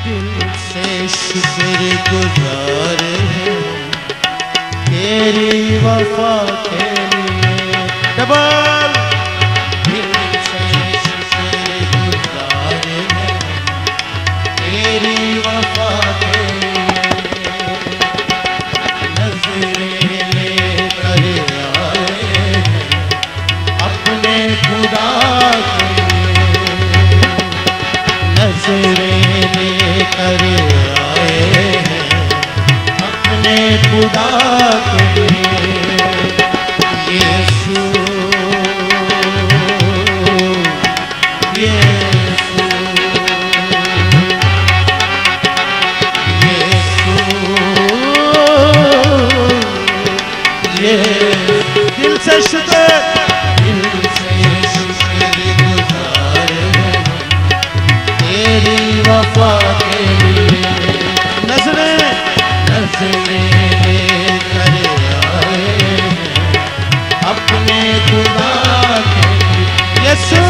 दिल से शुक्रगुजार हैं तेरी वफा के लिए। डबल दिल से शुक्रगुजार हैं तेरी वफा के लिए। नजरें लेकर आए हैं अपने खुदा के लिए। नजरें लेकर आए हैं अपने खुदा के लिए। यीशु यीशु यीशु ये दिल से शुक्र, दिल से शुक्रगुजार हैं तेरी वफा के लिए। नजरें लेकर आए हैं अपने खुदा के लिए। यीशु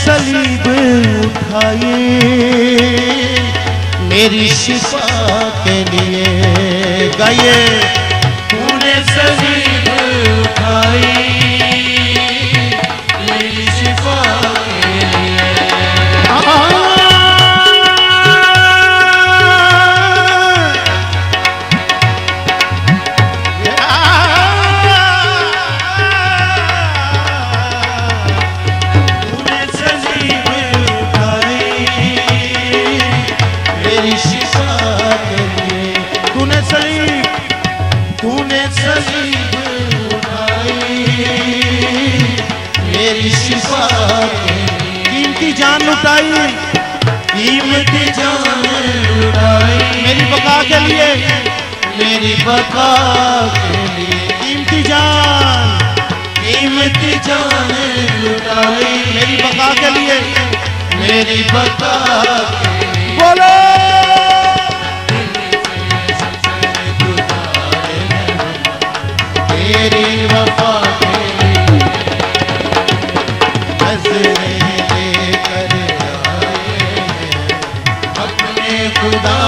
सलीब उठाए मेरी शिफा के लिए। गाइए तूने सलीब उठाई मेरी शिफा के लिए। तूने सलीब उठाई मेरी शिफा के लिए। कीमती जान लुटाई, कीमती जान लुटाई मेरी बका के लिए, मेरी बका के लिए। कीमती जान लुटाई मेरी बका के लिए, मेरी बका के लिए। बोलो तेरी वफा के लिए। नजरें लेकर आए हैं अपने खुदा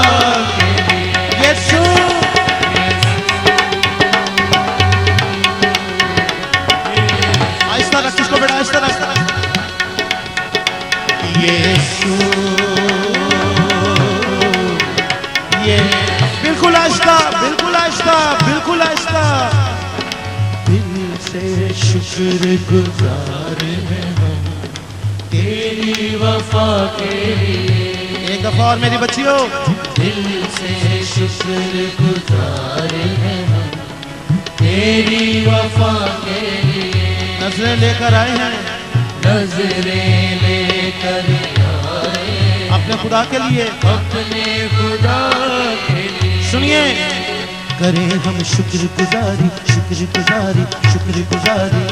के लिए। यीशु आहिस्ता रख इसको बेटा, आहिस्ता रख। यीशु ये बिल्कुल आहिस्ता, बिल्कुल आहिस्ता, बिल्कुल आहिस्ता। शुक्रगुजार हैं हम तेरी वफा के लिए। एक दफा और मेरी बच्चियों, दिल से शुक्रगुजार हैं हम तेरी वफा के लिए। नजरें लेकर आए हैं, नजरें लेकर आए अपने खुदा के लिए, अपने खुदा के लिए। सुनिए करें हम शुक्रगुजारी, शुक्रगुजारी, शुक्रगुजारी।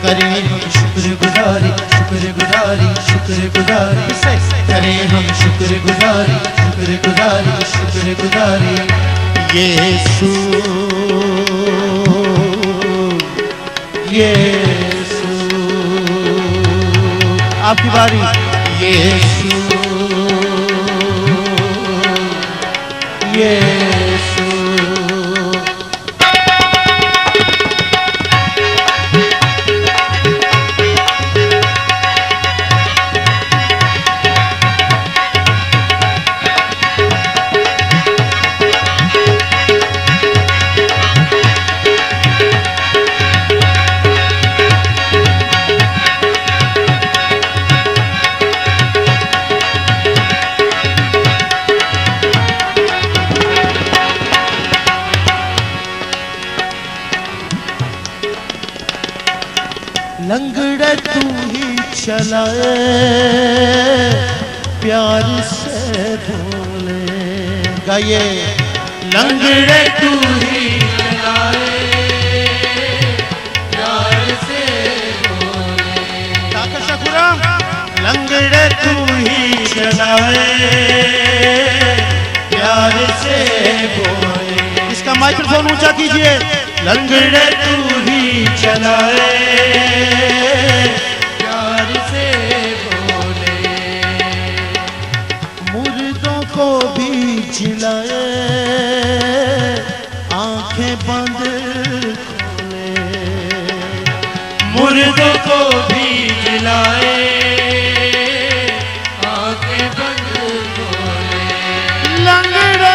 करें हम शुक्रगुजारी, शुक्रगुजारी, शुक्रगुजारी। करें हम शुक्रगुजारी, शुक्रगुजारी, शुक्रगुजारी। यीशु यीशु आपकी बारी। यीशु यीशु चलाए प्यार से बोले। गाइए लंगड़े तू ही चलाए प्यार से बोले। लंगड़े तू ही चलाए प्यार से बोले। इसका माइक्रोफोन ऊंचा कीजिए। लंगड़े तू ही चलाए प्यार से बोले। मुर्दों को भी जिलाए आंखें बंद खोले। मुर्दों को भी जिलाए आंखें बंद खोले। लंगड़े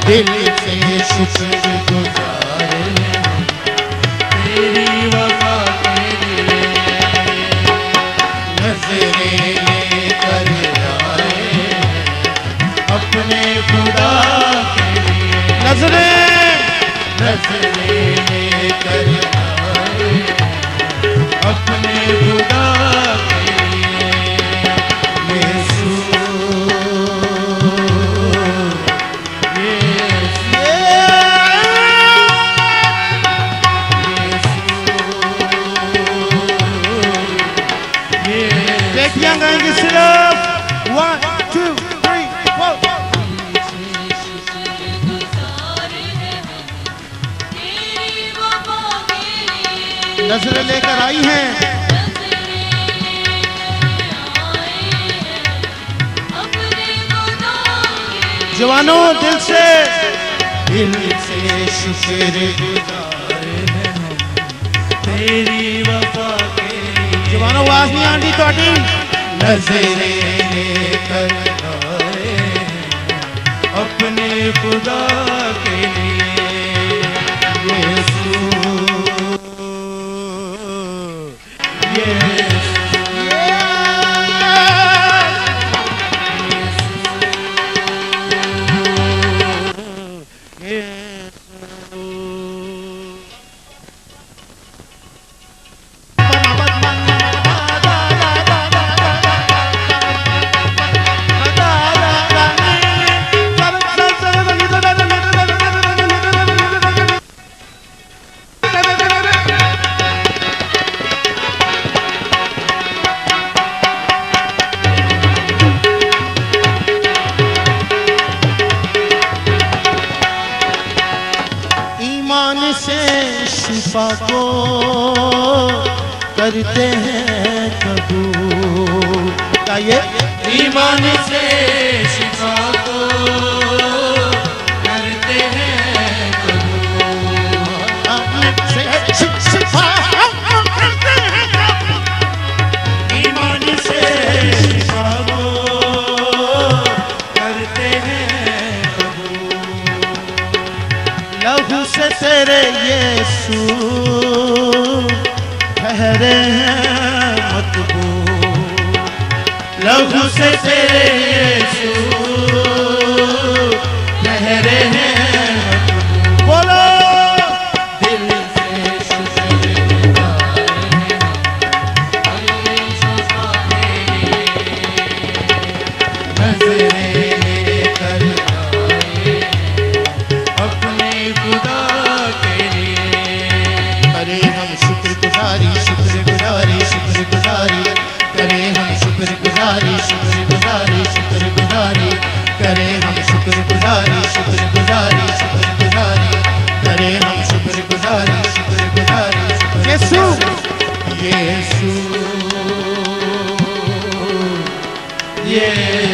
दिल से शुक्रगुजार तेरी वफा के लिए। नजरें लेकर आए अपने खुदा के लिए। नजरें लेकर आए अपने खुदा के लिए। गाएंगे सिर्फ 1 2 3 4। नजरें लेकर आई हैं जवानों दिल से शुक्रगुजार हैं तेरी वफा के। जवानों आवाज नहीं आती थोड़ी। नजरें लेकर आए अपने खुदा के लिए। यीशु शिफा को करते हैं कबूल। गाइए ईमान से शिफा को करते हैं कबूल। शिफा करते हैं कबूल। ईमान से शिफा को करते हैं कबूल। लहू से तेरे यीशु ठहरे हैं मतबूल। लहू से तेरे यीशु ठहरे हैं मतबूल। बोलो दिल से शुक्रगुजार नजरें लेकर आए अपने खुदा के लिए। अरे हम शुक्रगुजारी शुक्रगुजारी शुक्रगुजारी करें हम शुक्रगुजारी शुक्रगुजारी। यीशु, ये